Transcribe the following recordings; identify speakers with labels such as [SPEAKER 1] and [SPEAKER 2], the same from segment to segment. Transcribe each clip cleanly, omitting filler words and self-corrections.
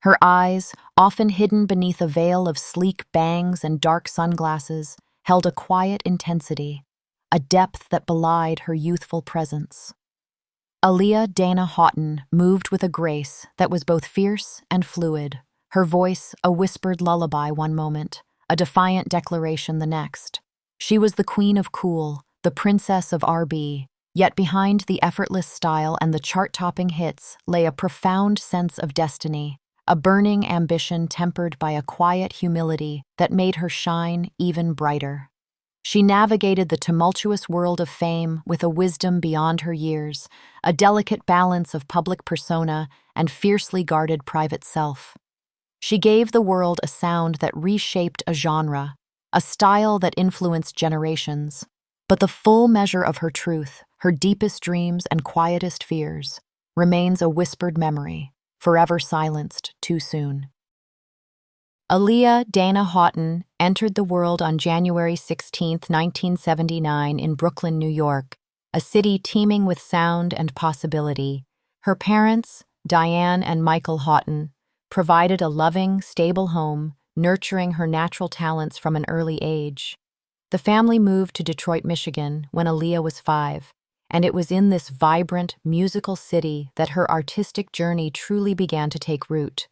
[SPEAKER 1] Her eyes, often hidden beneath a veil of sleek bangs and dark sunglasses, held a quiet intensity, a depth that belied her youthful presence. Aaliyah Dana Houghton moved with a grace that was both fierce and fluid, her voice a whispered lullaby one moment, a defiant declaration the next. She was the queen of cool, the princess of R&B, yet behind the effortless style and the chart-topping hits lay a profound sense of destiny, a burning ambition tempered by a quiet humility that made her shine even brighter. She navigated the tumultuous world of fame with a wisdom beyond her years, a delicate balance of public persona and fiercely guarded private self. She gave the world a sound that reshaped a genre, a style that influenced generations. But the full measure of her truth, her deepest dreams and quietest fears, remains a whispered memory, forever silenced too soon. Aaliyah Dana Houghton entered the world on January 16, 1979 in Brooklyn, New York, a city teeming with sound and possibility. Her parents, Diane and Michael Houghton, provided a loving, stable home, nurturing her natural talents from an early age. The family moved to Detroit, Michigan when Aaliyah was 5, and it was in this vibrant, musical city that her artistic journey truly began to take root.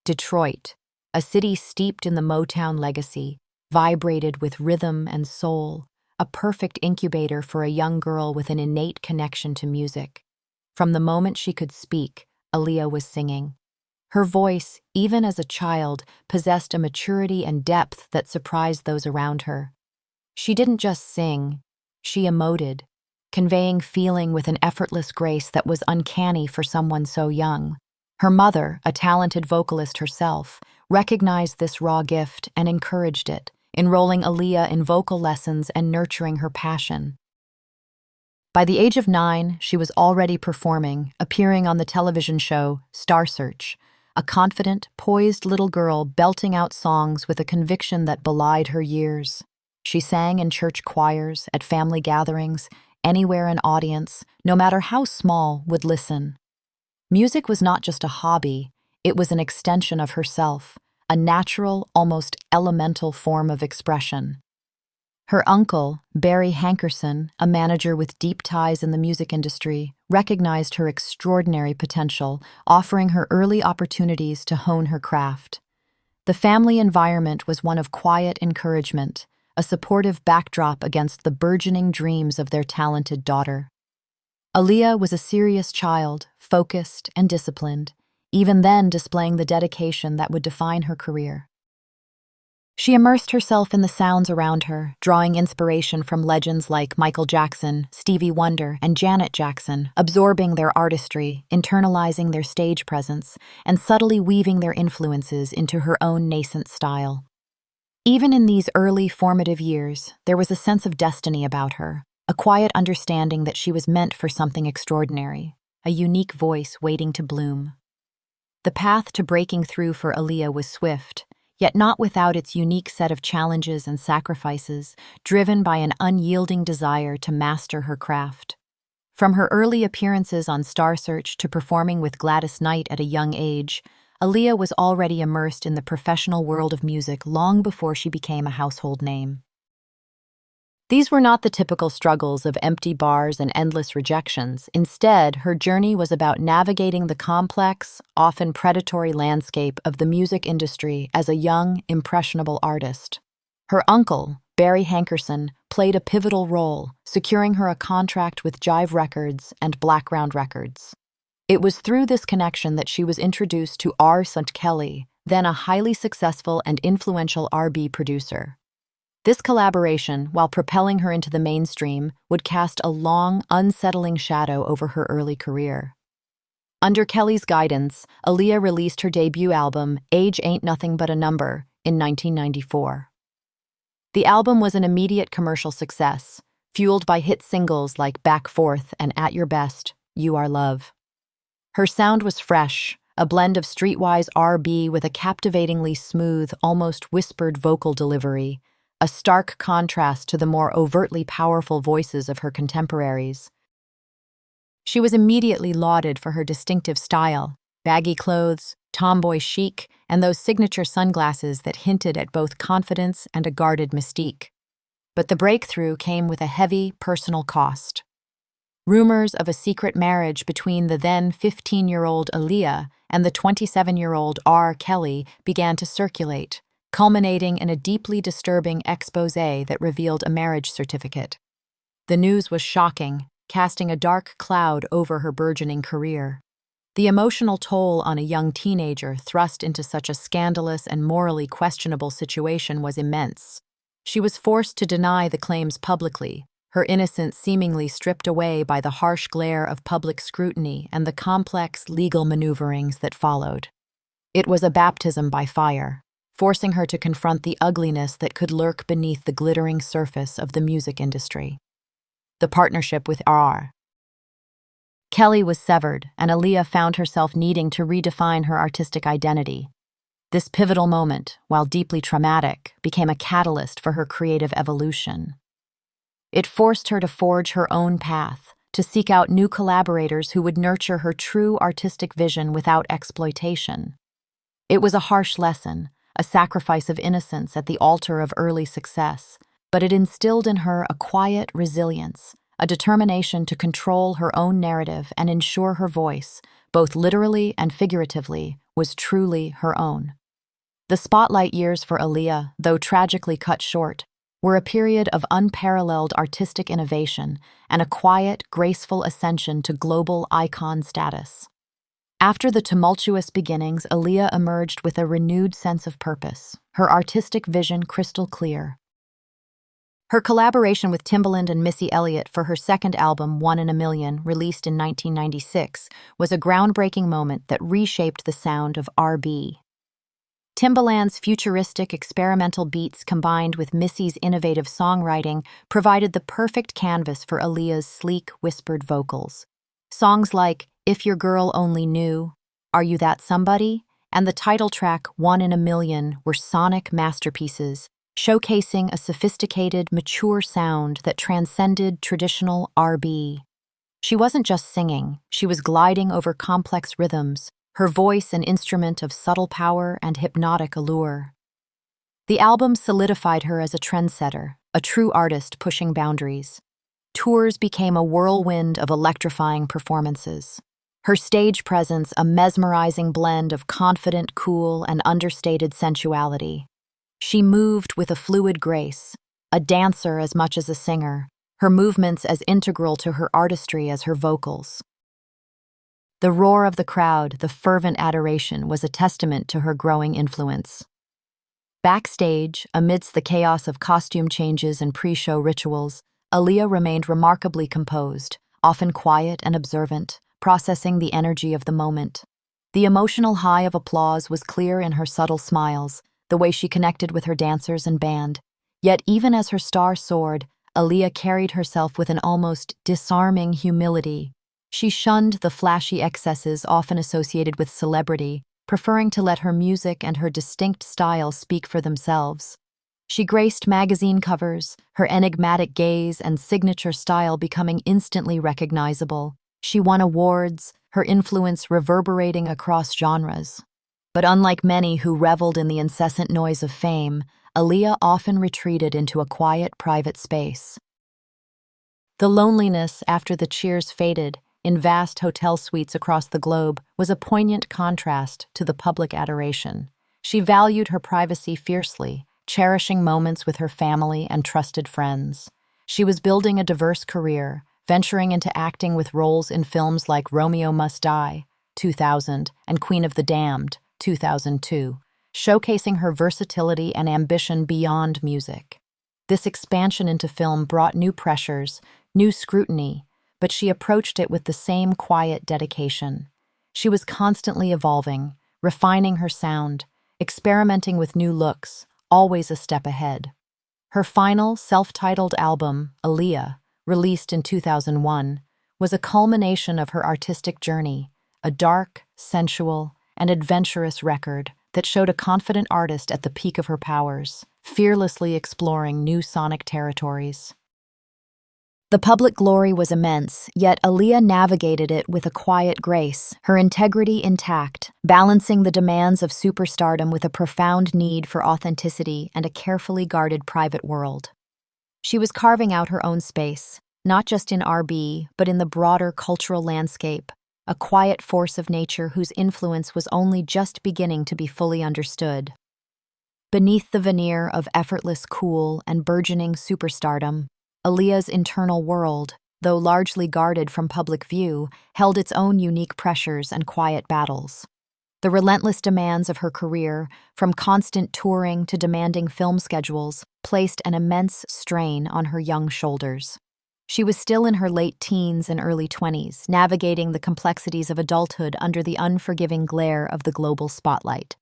[SPEAKER 1] Detroit, a city steeped in the Motown legacy, vibrated with rhythm and soul, a perfect incubator for a young girl with an innate connection to music. From the moment she could speak, Aaliyah was singing. Her voice, even as a child, possessed a maturity and depth that surprised those around her. She didn't just sing, she emoted, conveying feeling with an effortless grace that was uncanny for someone so young. Her mother, a talented vocalist herself, recognized this raw gift and encouraged it, enrolling Aaliyah in vocal lessons and nurturing her passion. By the age of 9, she was already performing, appearing on the television show Star Search, a confident, poised little girl belting out songs with a conviction that belied her years. She sang in church choirs, at family gatherings, anywhere an audience, no matter how small, would listen. Music was not just a hobby, it was an extension of herself, a natural, almost elemental form of expression. Her uncle, Barry Hankerson, a manager with deep ties in the music industry, recognized her extraordinary potential, offering her early opportunities to hone her craft. The family environment was one of quiet encouragement, a supportive backdrop against the burgeoning dreams of their talented daughter. Aaliyah was a serious child, focused and disciplined, even then displaying the dedication that would define her career. She immersed herself in the sounds around her, drawing inspiration from legends like Michael Jackson, Stevie Wonder, and Janet Jackson, absorbing their artistry, internalizing their stage presence, and subtly weaving their influences into her own nascent style. Even in these early formative years, there was a sense of destiny about her, a quiet understanding that she was meant for something extraordinary, a unique voice waiting to bloom. The path to breaking through for Aaliyah was swift, yet not without its unique set of challenges and sacrifices, driven by an unyielding desire to master her craft. From her early appearances on Star Search to performing with Gladys Knight at a young age, Aaliyah was already immersed in the professional world of music long before she became a household name. These were not the typical struggles of empty bars and endless rejections. Instead, her journey was about navigating the complex, often predatory landscape of the music industry as a young, impressionable artist. Her uncle, Barry Hankerson, played a pivotal role, securing her a contract with Jive Records and Blackground Records. It was through this connection that she was introduced to R. St. Kelly, then a highly successful and influential R&B producer. This collaboration, while propelling her into the mainstream, would cast a long, unsettling shadow over her early career. Under Kelly's guidance, Aaliyah released her debut album, Age Ain't Nothing But a Number, in 1994. The album was an immediate commercial success, fueled by hit singles like Back Forth and At Your Best, You Are Love. Her sound was fresh, a blend of streetwise R&B with a captivatingly smooth, almost whispered vocal delivery, a stark contrast to the more overtly powerful voices of her contemporaries. She was immediately lauded for her distinctive style, baggy clothes, tomboy chic, and those signature sunglasses that hinted at both confidence and a guarded mystique. But the breakthrough came with a heavy personal cost. Rumors of a secret marriage between the then 15-year-old Aaliyah and the 27-year-old R. Kelly began to circulate, culminating in a deeply disturbing exposé that revealed a marriage certificate. The news was shocking, casting a dark cloud over her burgeoning career. The emotional toll on a young teenager thrust into such a scandalous and morally questionable situation was immense. She was forced to deny the claims publicly, her innocence seemingly stripped away by the harsh glare of public scrutiny and the complex legal maneuverings that followed. It was a baptism by fire, forcing her to confront the ugliness that could lurk beneath the glittering surface of the music industry. The partnership with R. Kelly was severed, and Aaliyah found herself needing to redefine her artistic identity. This pivotal moment, while deeply traumatic, became a catalyst for her creative evolution. It forced her to forge her own path, to seek out new collaborators who would nurture her true artistic vision without exploitation. It was a harsh lesson, a sacrifice of innocence at the altar of early success, but it instilled in her a quiet resilience, a determination to control her own narrative and ensure her voice, both literally and figuratively, was truly her own. The spotlight years for Aaliyah, though tragically cut short, were a period of unparalleled artistic innovation and a quiet, graceful ascension to global icon status. After the tumultuous beginnings, Aaliyah emerged with a renewed sense of purpose, her artistic vision crystal clear. Her collaboration with Timbaland and Missy Elliott for her second album, One in a Million, released in 1996, was a groundbreaking moment that reshaped the sound of R&B. Timbaland's futuristic experimental beats combined with Missy's innovative songwriting provided the perfect canvas for Aaliyah's sleek, whispered vocals. Songs like If Your Girl Only Knew, Are You That Somebody, and the title track One in a Million were sonic masterpieces, showcasing a sophisticated, mature sound that transcended traditional R&B. She wasn't just singing, she was gliding over complex rhythms, her voice an instrument of subtle power and hypnotic allure. The album solidified her as a trendsetter, a true artist pushing boundaries. Tours became a whirlwind of electrifying performances. Her stage presence a mesmerizing blend of confident cool and understated sensuality. She moved with a fluid grace, a dancer as much as a singer, her movements as integral to her artistry as her vocals. The roar of the crowd, the fervent adoration, was a testament to her growing influence. Backstage, amidst the chaos of costume changes and pre-show rituals, Aaliyah remained remarkably composed, often quiet and observant, processing the energy of the moment. The emotional high of applause was clear in her subtle smiles, the way she connected with her dancers and band. Yet even as her star soared, Aaliyah carried herself with an almost disarming humility. She shunned the flashy excesses often associated with celebrity, preferring to let her music and her distinct style speak for themselves. She graced magazine covers, her enigmatic gaze and signature style becoming instantly recognizable. She won awards, her influence reverberating across genres. But unlike many who reveled in the incessant noise of fame, Aaliyah often retreated into a quiet, private space. The loneliness after the cheers faded, in vast hotel suites across the globe, was a poignant contrast to the public adoration. She valued her privacy fiercely, cherishing moments with her family and trusted friends. She was building a diverse career, venturing into acting with roles in films like Romeo Must Die, 2000, and Queen of the Damned, 2002, showcasing her versatility and ambition beyond music. This expansion into film brought new pressures, new scrutiny, but she approached it with the same quiet dedication. She was constantly evolving, refining her sound, experimenting with new looks, always a step ahead. Her final, self-titled album, Aaliyah, released in 2001, was a culmination of her artistic journey, a dark, sensual, and adventurous record that showed a confident artist at the peak of her powers, fearlessly exploring new sonic territories. The public glory was immense, yet Aaliyah navigated it with a quiet grace, her integrity intact, balancing the demands of superstardom with a profound need for authenticity and a carefully guarded private world. She was carving out her own space, not just in RB, but in the broader cultural landscape, a quiet force of nature whose influence was only just beginning to be fully understood. Beneath the veneer of effortless cool and burgeoning superstardom, Aaliyah's internal world, though largely guarded from public view, held its own unique pressures and quiet battles. The relentless demands of her career, from constant touring to demanding film schedules, placed an immense strain on her young shoulders. She was still in her late teens and early 20s, navigating the complexities of adulthood under the unforgiving glare of the global spotlight.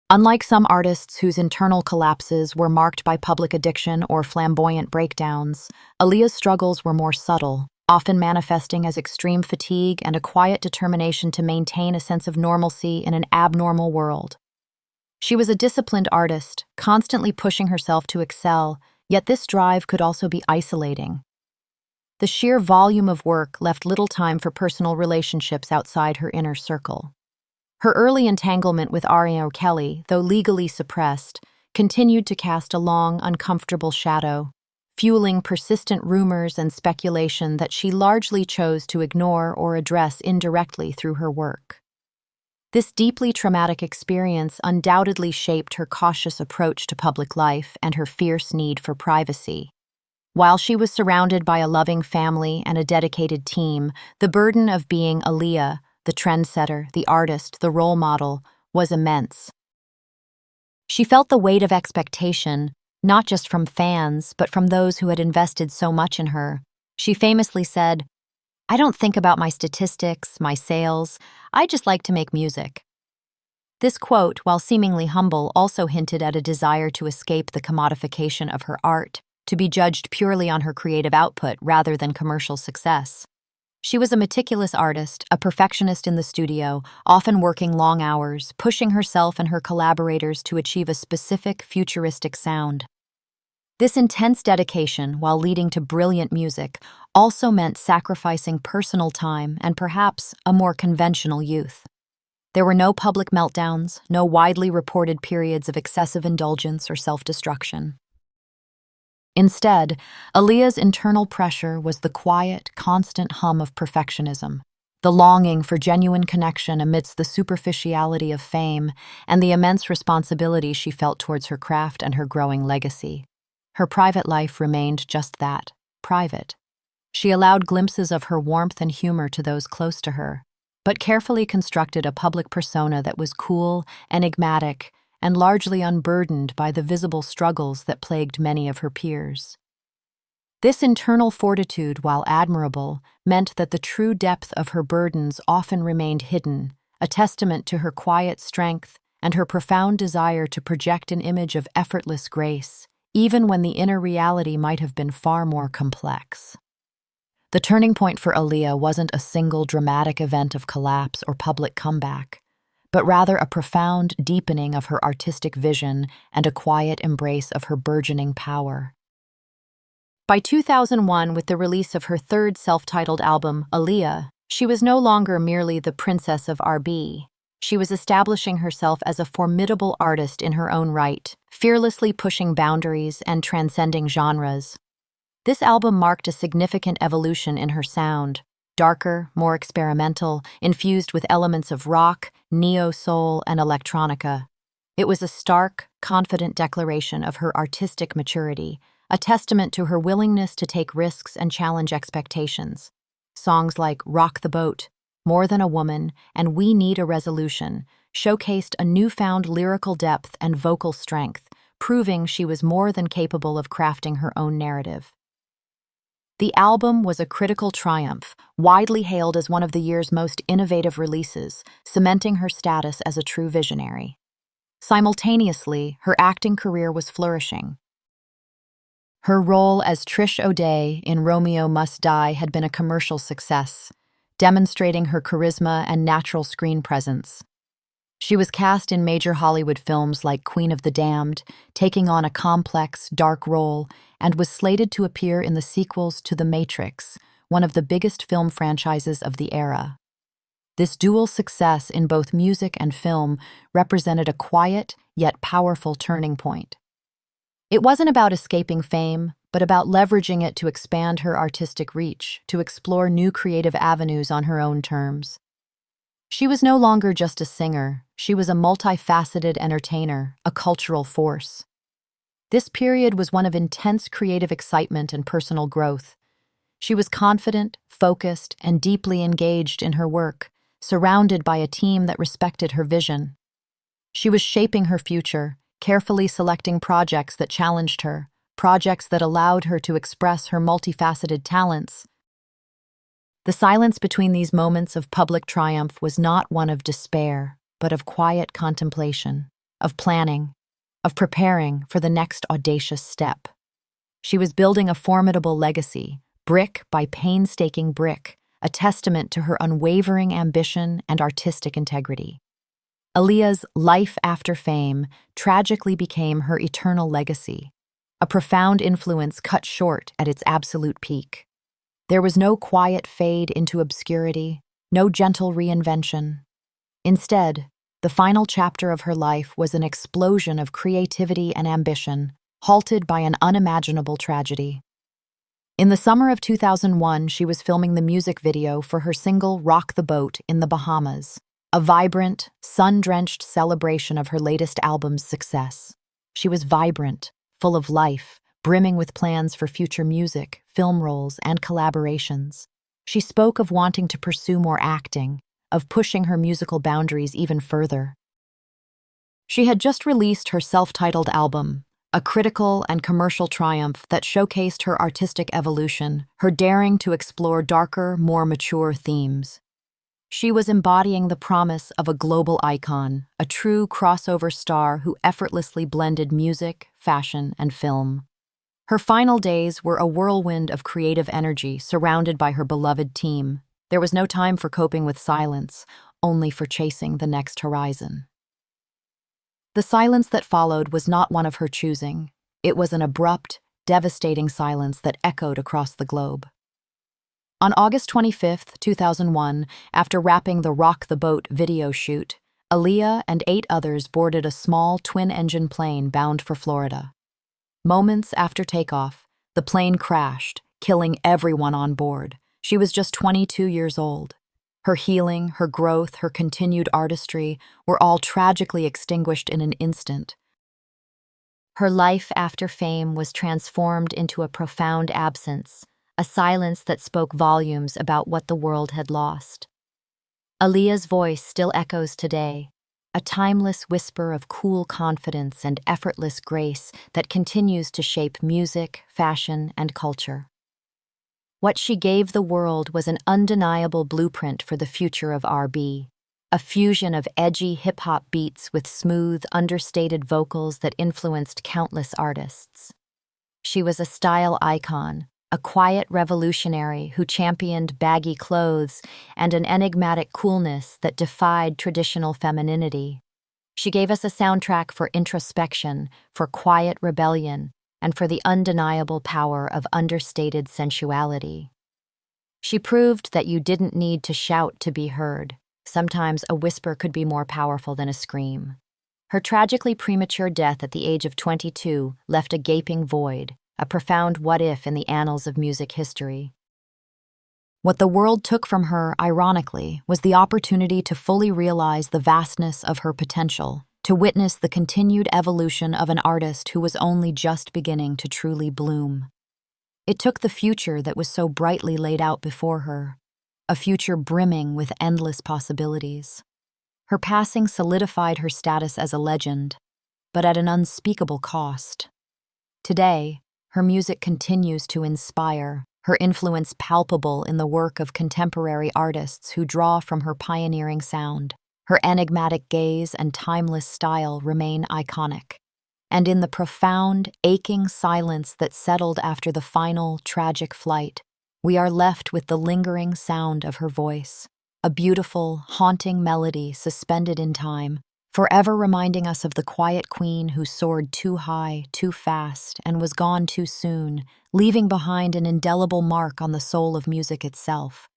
[SPEAKER 1] Unlike some artists whose internal collapses were marked by public addiction or flamboyant breakdowns, Aaliyah's struggles were more subtle, often manifesting as extreme fatigue and a quiet determination to maintain a sense of normalcy in an abnormal world. She was a disciplined artist, constantly pushing herself to excel, yet this drive could also be isolating. The sheer volume of work left little time for personal relationships outside her inner circle. Her early entanglement with Kelly, though legally suppressed, continued to cast a long, uncomfortable shadow, fueling persistent rumors and speculation that she largely chose to ignore or address indirectly through her work. This deeply traumatic experience undoubtedly shaped her cautious approach to public life and her fierce need for privacy. While she was surrounded by a loving family and a dedicated team, the burden of being Aaliyah, the trendsetter, the artist, the role model, was immense. She felt the weight of expectation, not just from fans, but from those who had invested so much in her. She famously said, "I don't think about my statistics, my sales, I just like to make music." This quote, while seemingly humble, also hinted at a desire to escape the commodification of her art, to be judged purely on her creative output rather than commercial success. She was a meticulous artist, a perfectionist in the studio, often working long hours, pushing herself and her collaborators to achieve a specific, futuristic sound. This intense dedication, while leading to brilliant music, also meant sacrificing personal time and perhaps a more conventional youth. There were no public meltdowns, no widely reported periods of excessive indulgence or self-destruction. Instead, Aaliyah's internal pressure was the quiet, constant hum of perfectionism, the longing for genuine connection amidst the superficiality of fame, and the immense responsibility she felt towards her craft and her growing legacy. Her private life remained just that, private. She allowed glimpses of her warmth and humor to those close to her, but carefully constructed a public persona that was cool, enigmatic, and largely unburdened by the visible struggles that plagued many of her peers. This internal fortitude, while admirable, meant that the true depth of her burdens often remained hidden, a testament to her quiet strength and her profound desire to project an image of effortless grace, even when the inner reality might have been far more complex. The turning point for Aaliyah wasn't a single dramatic event of collapse or public comeback, but rather a profound deepening of her artistic vision and a quiet embrace of her burgeoning power. By 2001, with the release of her third self-titled album, Aaliyah, she was no longer merely the princess of RB. She was establishing herself as a formidable artist in her own right, fearlessly pushing boundaries and transcending genres. This album marked a significant evolution in her sound, darker, more experimental, infused with elements of rock, neo-soul, and electronica. It was a stark, confident declaration of her artistic maturity, a testament to her willingness to take risks and challenge expectations. Songs like Rock the Boat, More Than a Woman, and We Need a Resolution showcased a newfound lyrical depth and vocal strength, proving she was more than capable of crafting her own narrative. The album was a critical triumph, widely hailed as one of the year's most innovative releases, cementing her status as a true visionary. Simultaneously, her acting career was flourishing. Her role as Trish O'Day in Romeo Must Die had been a commercial success, demonstrating her charisma and natural screen presence. She was cast in major Hollywood films like Queen of the Damned, taking on a complex, dark role, and was slated to appear in the sequels to The Matrix, one of the biggest film franchises of the era. This dual success in both music and film represented a quiet, yet powerful turning point. It wasn't about escaping fame, but about leveraging it to expand her artistic reach, to explore new creative avenues on her own terms. She was no longer just a singer, she was a multifaceted entertainer, a cultural force. This period was one of intense creative excitement and personal growth. She was confident, focused, and deeply engaged in her work, surrounded by a team that respected her vision. She was shaping her future, carefully selecting projects that challenged her, projects that allowed her to express her multifaceted talents. The silence between these moments of public triumph was not one of despair, but of quiet contemplation, of planning, of preparing for the next audacious step. She was building a formidable legacy, brick by painstaking brick, a testament to her unwavering ambition and artistic integrity. Aaliyah's life after fame tragically became her eternal legacy, a profound influence cut short at its absolute peak. There was no quiet fade into obscurity, no gentle reinvention. Instead, the final chapter of her life was an explosion of creativity and ambition, halted by an unimaginable tragedy. In the summer of 2001, she was filming the music video for her single Rock the Boat in the Bahamas, a vibrant, sun-drenched celebration of her latest album's success. She was vibrant, full of life, brimming with plans for future music, film roles, and collaborations. She spoke of wanting to pursue more acting, of pushing her musical boundaries even further. She had just released her self-titled album, a critical and commercial triumph that showcased her artistic evolution, her daring to explore darker, more mature themes. She was embodying the promise of a global icon, a true crossover star who effortlessly blended music, fashion, and film. Her final days were a whirlwind of creative energy surrounded by her beloved team. There was no time for coping with silence, only for chasing the next horizon. The silence that followed was not one of her choosing. It was an abrupt, devastating silence that echoed across the globe. On August 25, 2001, after wrapping the Rock the Boat video shoot, Aaliyah and 8 others boarded a small twin-engine plane bound for Florida. Moments after takeoff, the plane crashed, killing everyone on board. She was just 22 years old. Her healing, her growth, her continued artistry were all tragically extinguished in an instant. Her life after fame was transformed into a profound absence, a silence that spoke volumes about what the world had lost. Aaliyah's voice still echoes today, a timeless whisper of cool confidence and effortless grace that continues to shape music, fashion, and culture. What she gave the world was an undeniable blueprint for the future of R&B, a fusion of edgy hip-hop beats with smooth, understated vocals that influenced countless artists. She was a style icon, a quiet revolutionary who championed baggy clothes and an enigmatic coolness that defied traditional femininity. She gave us a soundtrack for introspection, for quiet rebellion, and for the undeniable power of understated sensuality. She proved that you didn't need to shout to be heard. Sometimes a whisper could be more powerful than a scream. Her tragically premature death at the age of 22 left a gaping void, a profound what-if in the annals of music history. What the world took from her, ironically, was the opportunity to fully realize the vastness of her potential, to witness the continued evolution of an artist who was only just beginning to truly bloom. It took the future that was so brightly laid out before her, a future brimming with endless possibilities. Her passing solidified her status as a legend, but at an unspeakable cost. Today, her music continues to inspire, her influence palpable in the work of contemporary artists who draw from her pioneering sound. Her enigmatic gaze and timeless style remain iconic. And in the profound, aching silence that settled after the final, tragic flight, we are left with the lingering sound of her voice, a beautiful, haunting melody suspended in time, forever reminding us of the quiet queen who soared too high, too fast, and was gone too soon, leaving behind an indelible mark on the soul of music itself.